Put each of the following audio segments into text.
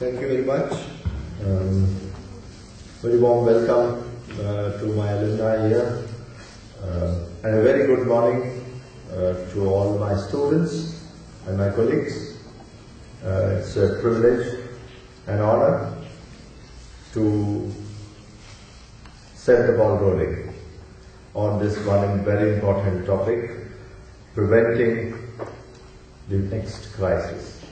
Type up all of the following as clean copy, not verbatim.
Thank you very much. Very warm welcome to my alumni here, and a very good morning to all my students and my colleagues. It's a privilege and honor to set the ball rolling on this one very important topic, preventing the next crisis.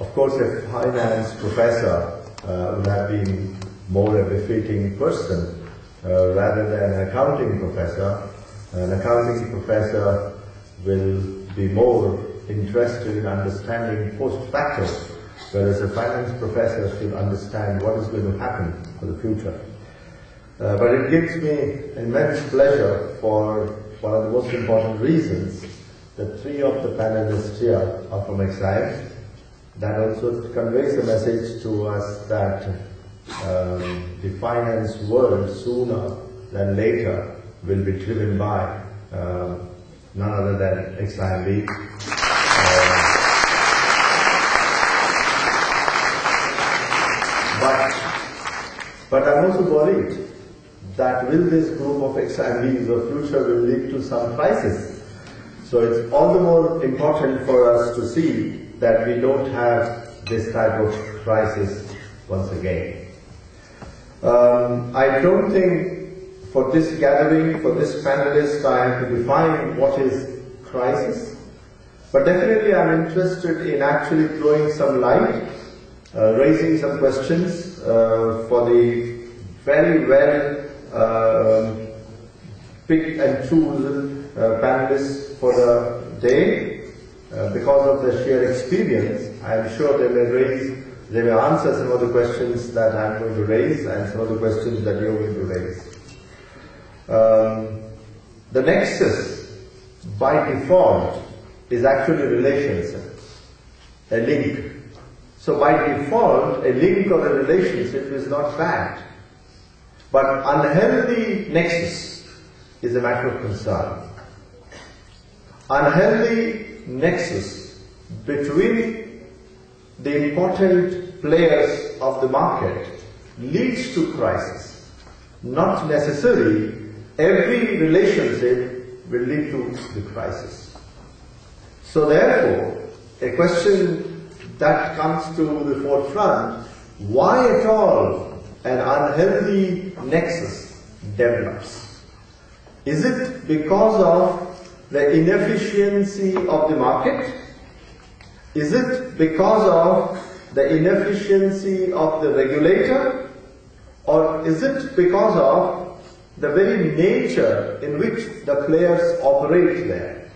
Of course, a finance professor would have been more a befitting person rather than an accounting professor. An accounting professor will be more interested in understanding post facto, whereas a finance professor should understand what is going to happen for the future. But it gives me immense pleasure for one of the most important reasons that three of the panelists here are from Exide. That also conveys a message to us that the finance world sooner than later will be driven by none other than XIMB. But I'm also worried that will this group of XIMBs of future will lead to some crisis. So it's all the more important for us to see that we don't have this type of crisis once again. I don't think for this gathering, for this panelist, I have to define what is crisis, but definitely I'm interested in actually throwing some light, raising some questions for the very well picked and chosen panelists for the day. Because of their sheer experience, I am sure they may answer some of the questions that I'm going to raise and some of the questions that you're going to raise. The nexus, by default, is actually relationship, a link. So by default, a link or a relationship is not bad. But unhealthy nexus is a matter of concern. Unhealthy nexus between the important players of the market leads to crisis. Not necessarily every relationship will lead to the crisis. So therefore, a question that comes to the forefront, why at all an unhealthy nexus develops? Is it because of the inefficiency of the market? Is it because of the inefficiency of the regulator? Or is it because of the very nature in which the players operate there?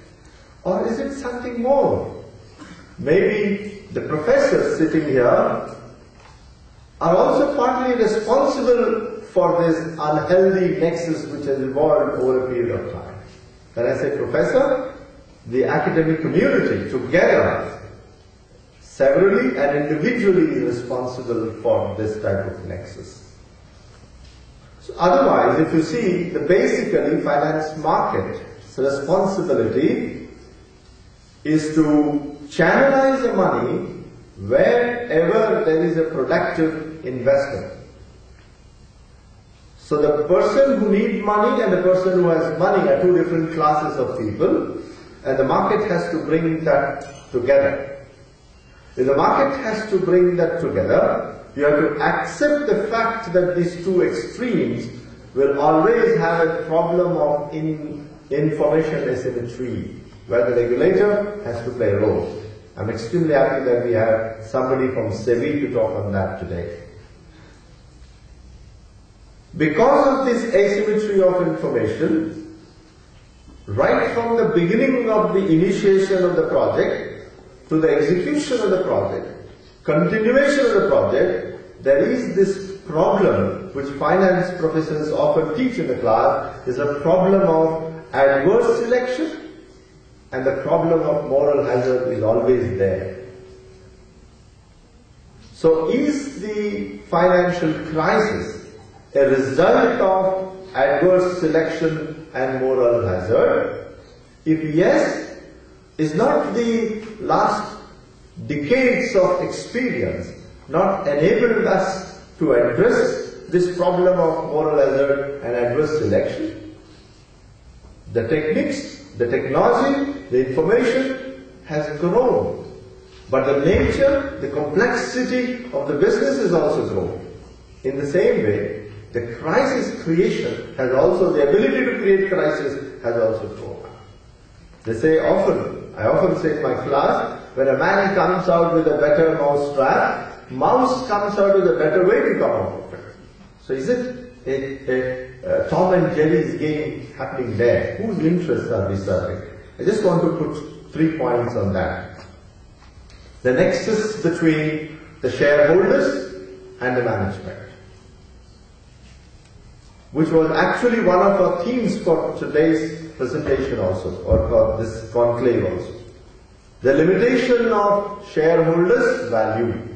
Or is it something more? Maybe the professors sitting here are also partly responsible for this unhealthy nexus which has evolved over a period of time. When I say professor, the academic community together, severally and individually is responsible for this type of nexus. So otherwise, if you see, the basically finance market's responsibility is to channelize the money wherever there is a productive investment. So the person who needs money and the person who has money are two different classes of people, and the market has to bring that together. If the market has to bring that together, you have to accept the fact that these two extremes will always have a problem of information asymmetry, where the regulator has to play a role. I'm extremely happy that we have somebody from SEBI to talk on that today. Because of this asymmetry of information, right from the beginning of the initiation of the project to the execution of the project, continuation of the project, there is this problem which finance professors often teach in the class, is a problem of adverse selection, and the problem of moral hazard is always there. So is the financial crisis a result of adverse selection and moral hazard? If yes, is not the last decades of experience not enabled us to address this problem of moral hazard and adverse selection? The techniques, the technology, the information has grown, but the nature, the complexity of the business is also grown. In the same way, the crisis creation has also, the ability to create crisis has also grown. They say often, I often say in my class, when a man comes out with a better mouse trap, mouse comes out with a better way to come out of it. So is it a Tom and Jerry's game happening there? Whose interests are we serving? I just want to put 3 points on that. The nexus between the shareholders and the management, which was actually one of our themes for today's presentation also, or for this conclave also. The limitation of shareholders' value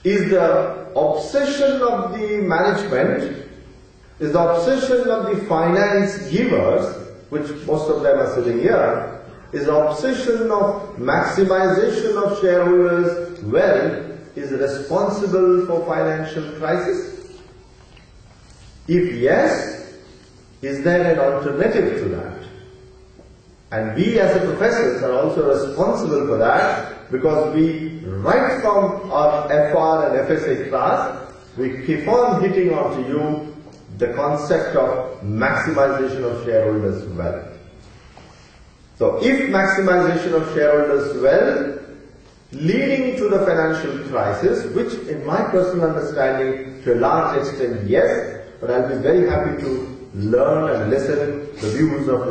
is the obsession of the management, is the obsession of the finance givers, which most of them are sitting here, is the obsession of maximization of shareholders' wealth is responsible for financial crisis? If yes, is there an alternative to that? And we as a professors are also responsible for that, because we, right from our FR and FSA class, we keep on hitting onto you the concept of maximization of shareholders' wealth. So if maximization of shareholders' wealth leading to the financial crisis, which in my personal understanding to a large extent yes, but I'll be very happy to learn and listen the views of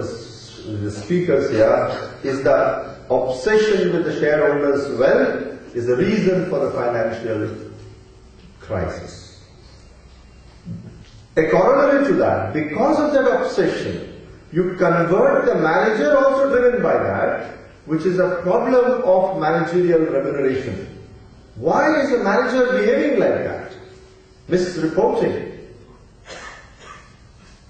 the speakers here, is the obsession with the shareholders' wealth is the reason for the financial crisis. A corollary to that, because of that obsession, you convert the manager also driven by that, which is a problem of managerial remuneration. Why is a manager behaving like that? Misreporting,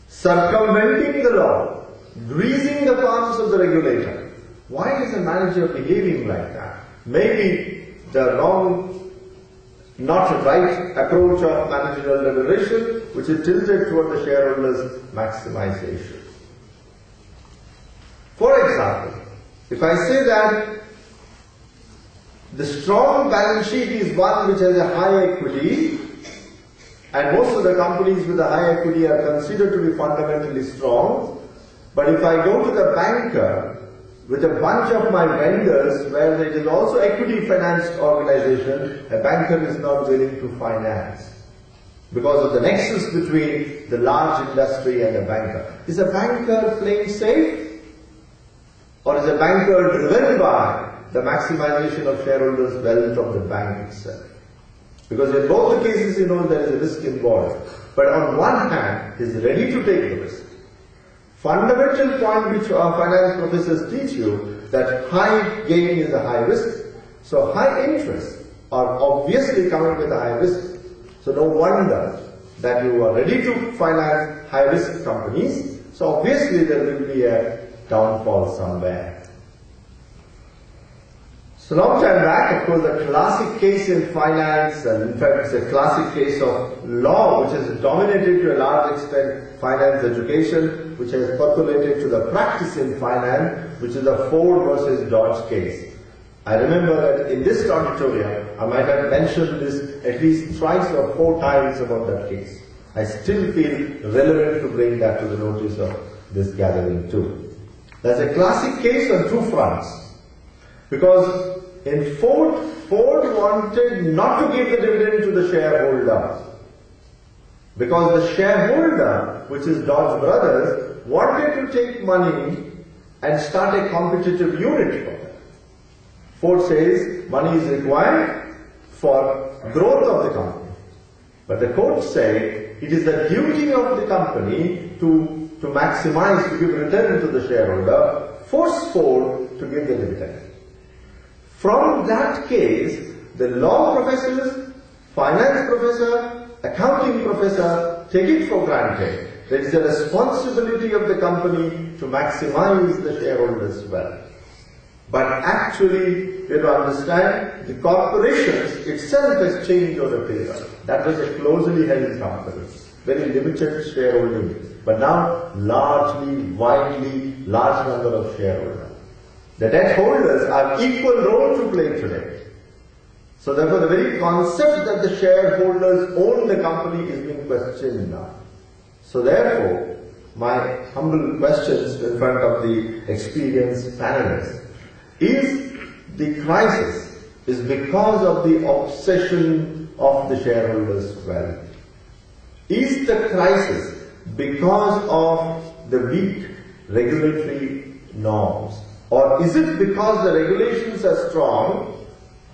circumventing the law, greasing the palms of the regulator. Why is a manager behaving like that? Maybe the wrong, not right approach of managerial remuneration, which is tilted toward the shareholders' maximization. For example, if I say that the strong balance sheet is one which has a high equity, and most of the companies with a high equity are considered to be fundamentally strong, but if I go to the banker with a bunch of my vendors where it is also equity financed organization, a banker is not willing to finance because of the nexus between the large industry and a banker. Is a banker playing safe? Or is a banker driven by the maximization of shareholders' wealth of the bank itself? Because in both the cases, you know, there is a risk involved. But on one hand, he is ready to take the risk. Fundamental point which our finance professors teach you, that high gain is a high risk. So high interest are obviously coming with a high risk. So no wonder that you are ready to finance high risk companies. So obviously there will be a downfall somewhere. So long time back, of course, a classic case in finance, and in fact it's a classic case of law which has dominated to a large extent finance education, which has percolated to the practice in finance, which is the Ford versus Dodge case. I remember that in this auditorium, I might have mentioned this at least thrice or 4 times about that case. I still feel relevant to bring that to the notice of this gathering too. That's a classic case on 2 fronts. Because in Ford wanted not to give the dividend to the shareholder. Because the shareholder, which is Dodge Brothers, wanted to take money and start a competitive unit for them. Ford says money is required for growth of the company. But the courts say it is the duty of the company to maximize, to give return to the shareholder, force Ford to give the dividend. From that case, the law professors, finance professor, accounting professor take it for granted that it is the responsibility of the company to maximize the shareholders' wealth. But actually, you have to understand, the corporations itself has changed over a period. That was a closely held company, very limited shareholding, but now largely, widely, large number of shareholders. The debt holders have equal role to play today. So therefore, the very concept that the shareholders own the company is being questioned now. So therefore, my humble questions in front of the experienced panelists is the crisis is because of the obsession of the shareholders' wealth. Is the crisis because of the weak regulatory norms? Or is it because the regulations are strong,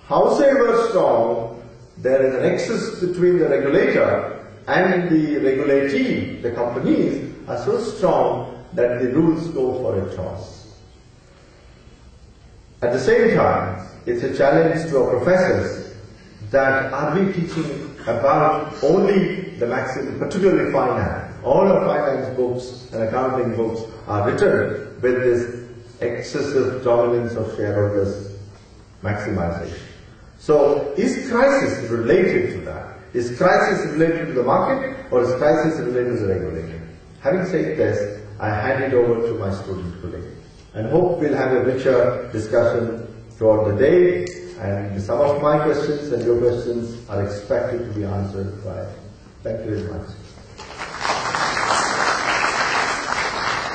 howsoever strong, there is an excess between the regulator and the regulatee, the companies are so strong that the rules go for a toss. At the same time, it's a challenge to our professors that are we teaching about only the maximum, particularly finance. All our finance books and accounting books are written with this excessive dominance of shareholders maximization. So, is crisis related to that? Is crisis related to the market or is crisis related to the regulator? Having said this, I hand it over to my student colleague and hope we'll have a richer discussion throughout the day, and some of my questions and your questions are expected to be answered by. Thank you very much.